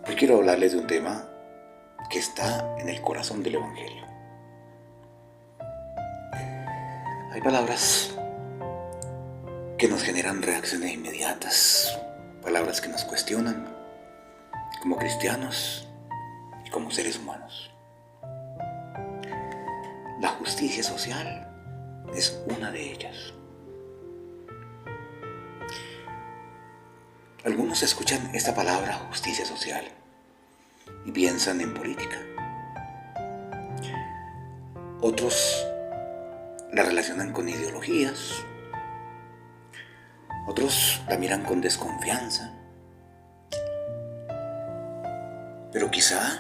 Hoy quiero hablarles de un tema que está en el corazón del Evangelio. Hay palabras que nos generan reacciones inmediatas, palabras que nos cuestionan como cristianos y como seres humanos. La justicia social es una de ellas. Algunos escuchan esta palabra justicia social y piensan en política. Otros la relacionan con ideologías. Otros la miran con desconfianza. Pero quizá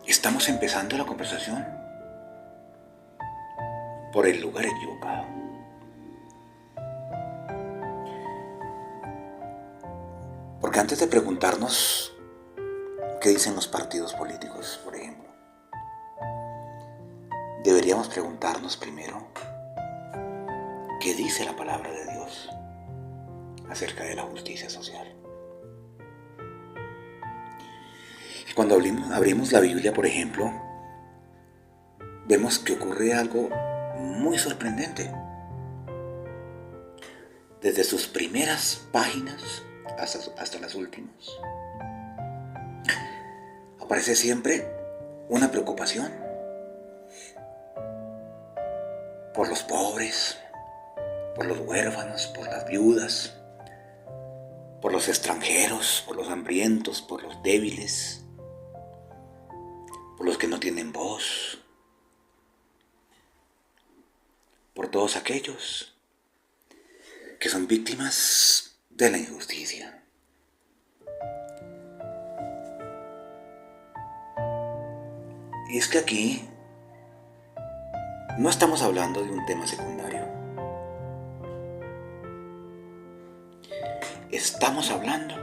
estamos empezando la conversación por el lugar equivocado. Porque antes de preguntarnos qué dicen los partidos políticos, por ejemplo, deberíamos preguntarnos primero qué dice la palabra de Dios acerca de la justicia social. Y cuando abrimos la Biblia, por ejemplo, vemos que ocurre algo muy sorprendente. Desde sus primeras páginas hasta las últimas, aparece siempre una preocupación por los pobres, por los huérfanos, por las viudas, por los extranjeros, por los hambrientos, por los débiles, por los que no tienen voz, por todos aquellos que son víctimas de la injusticia. Y es que aquí no estamos hablando de un tema secundario. Estamos hablando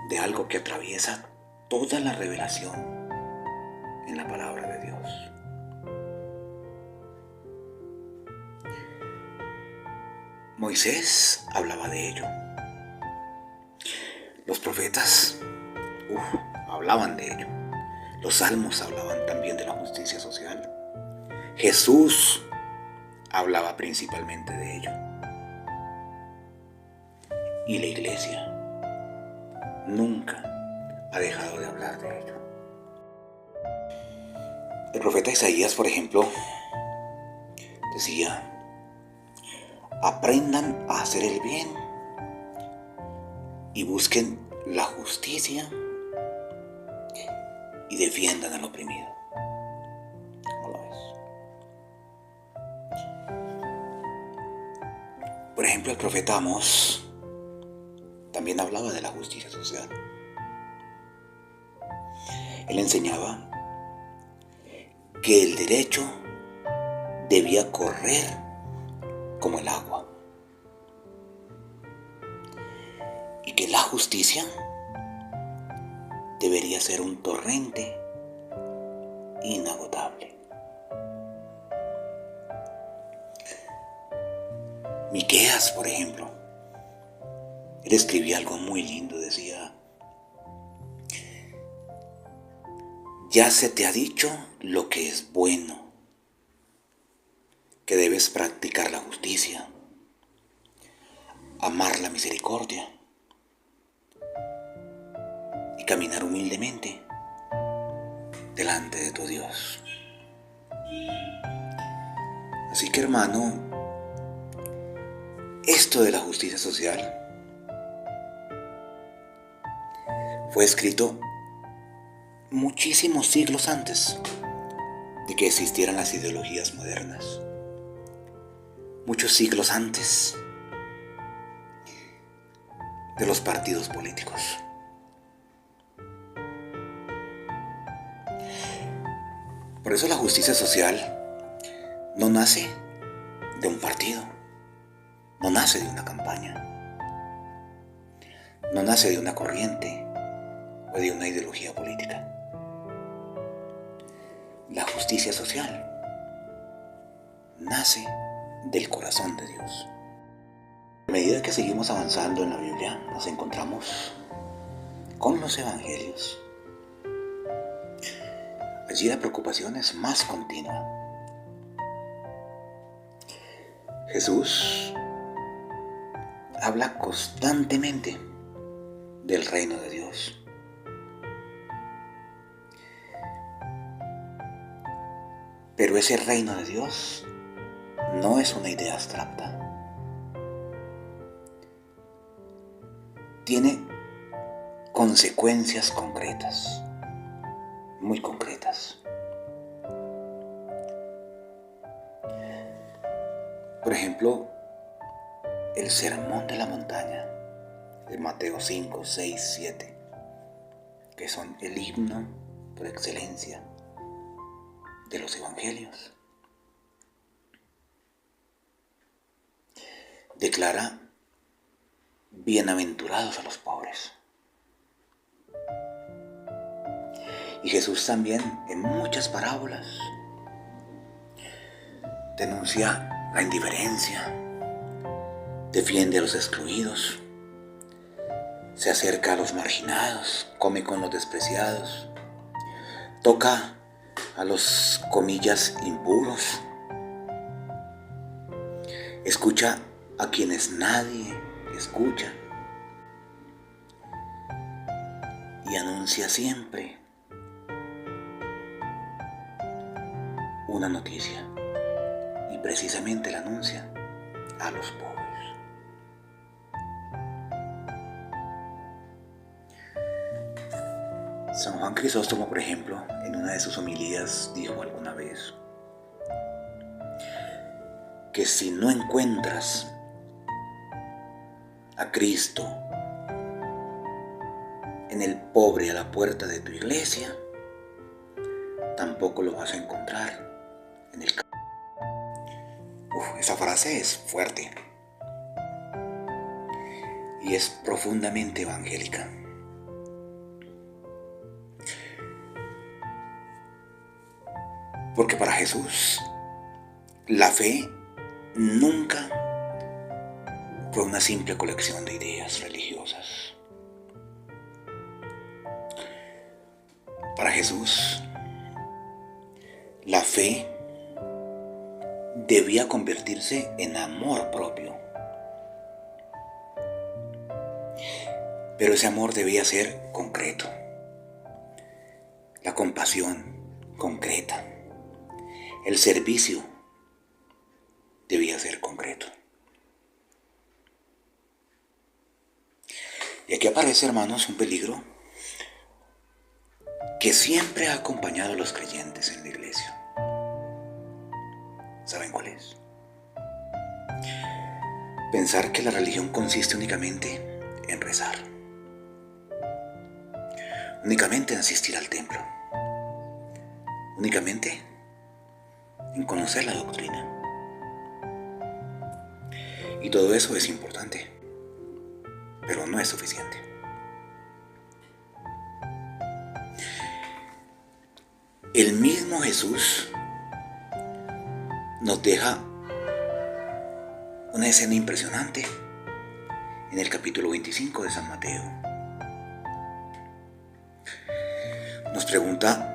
de algo que atraviesa toda la revelación en la palabra de Dios. Moisés hablaba de ello. Los profetas hablaban de ello. Los salmos hablaban también de la justicia social. Jesús hablaba principalmente de ello. Y la iglesia nunca ha dejado de hablar de ello. El profeta Isaías, por ejemplo, decía: aprendan a hacer el bien y busquen la justicia y defiendan al oprimido. ¿Cómo lo ves? Por ejemplo, el profeta Amós también hablaba de la justicia social. Él enseñaba que el derecho debía correr como el agua y que la justicia debería ser un torrente inagotable. Miqueas, por ejemplo, él escribía algo muy lindo, decía: ya se te ha dicho lo que es bueno, que debes practicar la justicia, amar la misericordia y caminar humildemente delante de tu Dios. Así que, hermano, esto de la justicia social fue escrito muchísimos siglos antes de que existieran las ideologías modernas. Muchos siglos antes de los partidos políticos. Por eso la justicia social no nace de un partido, no nace de una campaña, no nace de una corriente o de una ideología política. La justicia social nace del corazón de Dios. A medida que seguimos avanzando en la Biblia, nos encontramos con los evangelios. Allí la preocupación es más continua. Jesús habla constantemente del reino de Dios. Pero ese reino de Dios no es una idea abstracta. Tiene consecuencias concretas, muy concretas. Por ejemplo, el sermón de la montaña de Mateo 5, 6, 7, que son el himno por excelencia de los evangelios. Declara bienaventurados a los pobres. Y Jesús también en muchas parábolas denuncia la indiferencia, defiende a los excluidos, se acerca a los marginados, come con los despreciados, toca a los, comillas, impuros, escucha a quienes nadie escucha y anuncia siempre una noticia, y precisamente la anuncia a los pobres. San Juan Crisóstomo, por ejemplo, en una de sus homilías dijo alguna vez que si no encuentras a Cristo en el pobre a la puerta de tu iglesia, tampoco lo vas a encontrar en el campo. Esa frase es fuerte y es profundamente evangélica. Porque para Jesús la fe nunca fue una simple colección de ideas religiosas. Para Jesús, la fe debía convertirse en amor propio. Pero ese amor debía ser concreto. La compasión concreta. El servicio debía ser concreto. Y aquí aparece, hermanos, un peligro que siempre ha acompañado a los creyentes en la iglesia. ¿Saben cuál es? Pensar que la religión consiste únicamente en rezar, únicamente en asistir al templo, únicamente en conocer la doctrina. Y todo eso es importante, pero no es suficiente. El mismo Jesús nos deja una escena impresionante en el capítulo 25 de San Mateo. Nos pregunta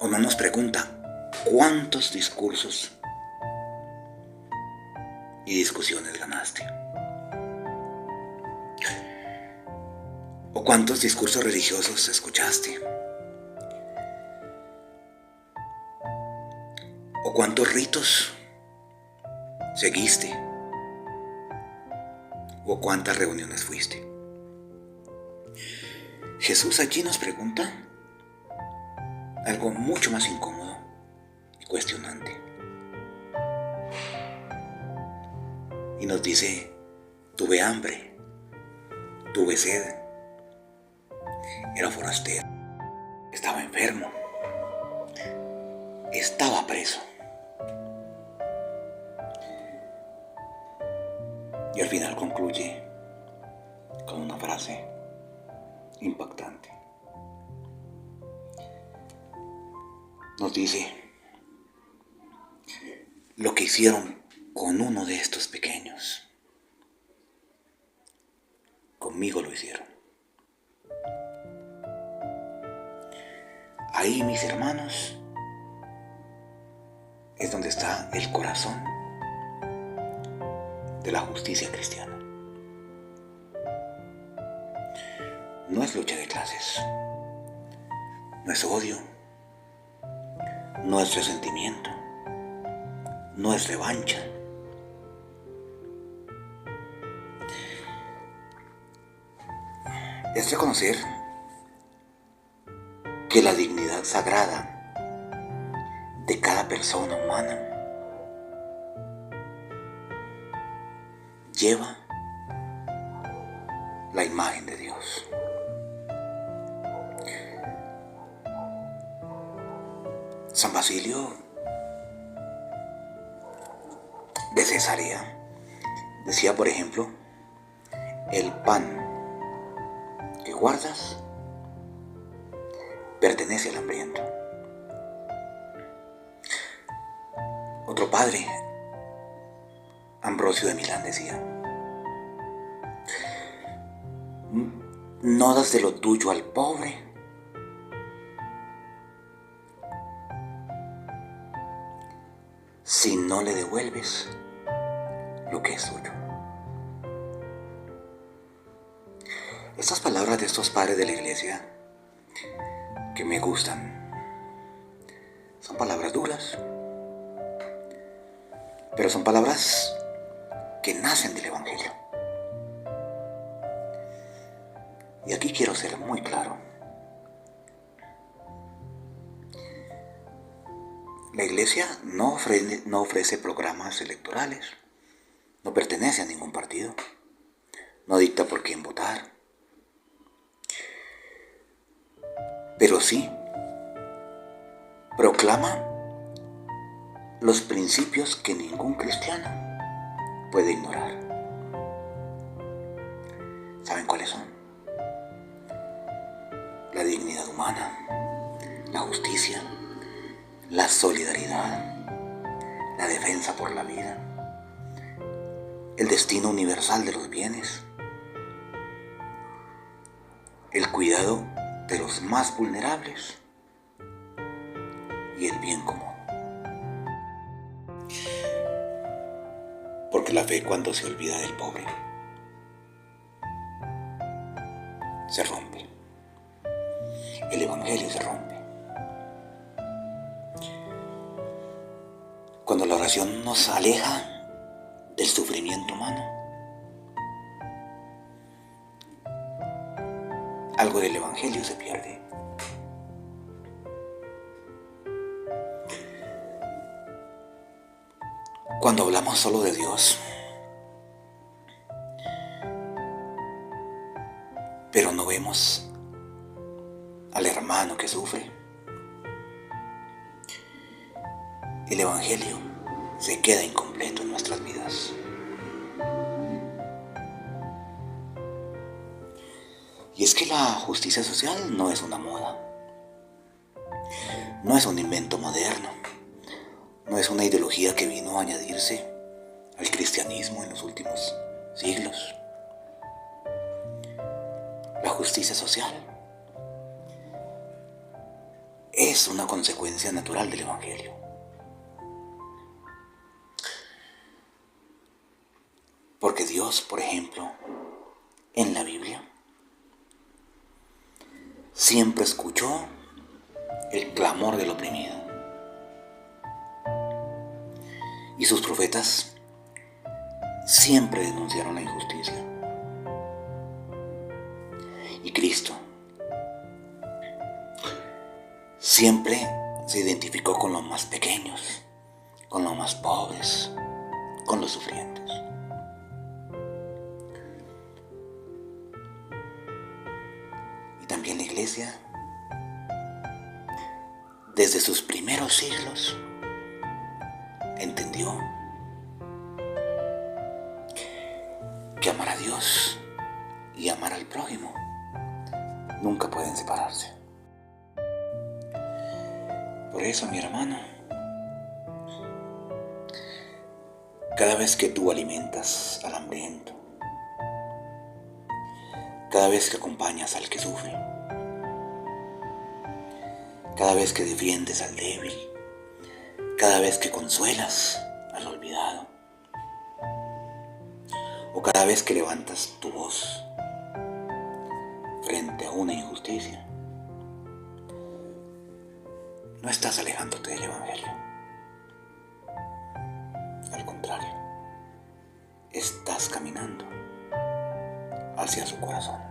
no nos pregunta cuántos discursos y discusiones ganaste, o cuántos discursos religiosos escuchaste, o cuántos ritos seguiste, o cuántas reuniones fuiste. Jesús allí nos pregunta algo mucho más incómodo y cuestionante. Y nos dice: tuve hambre, tuve sed, era forastero, estaba enfermo, estaba preso. Y al final concluye con una frase impactante. Nos dice: lo que hicieron con uno de estos pequeños. Conmigo lo hicieron. Ahí, mis hermanos, es donde está el corazón de la justicia cristiana. No es lucha de clases, no es odio, no es resentimiento, no es revancha. Es reconocer que la dignidad sagrada de cada persona humana lleva la imagen de Dios. San Basilio de Cesarea decía, por ejemplo, el pan que guardas pertenece al hambriento. Otro padre, Ambrosio de Milán, decía, no das de lo tuyo al pobre, si no le devuelves lo que es suyo. Estas palabras de estos padres de la iglesia que me gustan son palabras duras, pero son palabras que nacen del Evangelio. Y aquí quiero ser muy claro. La iglesia no ofrece programas electorales, no pertenece a ningún partido, no dicta por quién votar, pero sí proclama los principios que ningún cristiano puede ignorar. ¿Saben cuáles son? La dignidad humana, la justicia, la solidaridad, la defensa por la vida, el destino universal de los bienes, el cuidado de los más vulnerables y el bien común. Porque la fe, cuando se olvida del pobre, se rompe. El Evangelio se rompe. Cuando la oración nos aleja del sufrimiento humano, algo del Evangelio se pierde. Cuando hablamos solo de Dios, pero no vemos al hermano que sufre, el Evangelio se queda incompleto en nuestras vidas. Y es que la justicia social no es una moda, no es un invento moderno, no es una ideología que vino a añadirse al cristianismo en los últimos siglos. La justicia social es una consecuencia natural del Evangelio. Porque Dios, por ejemplo, en la Biblia, siempre escuchó el clamor del oprimido. Y sus profetas siempre denunciaron la injusticia. Y Cristo siempre se identificó con los más pequeños, con los más pobres, con los sufrientes. Y también la iglesia, desde sus primeros siglos, entendió que amar a Dios y amar al prójimo nunca pueden separarse. Por eso, mi hermano, Cada vez que tú alimentas al hambriento, cada vez que acompañas al que sufre, cada vez que defiendes al débil, cada vez que consuelas al olvidado, o cada vez que levantas tu voz frente a una injusticia, no estás alejándote del Evangelio. Al contrario, estás caminando hacia su corazón.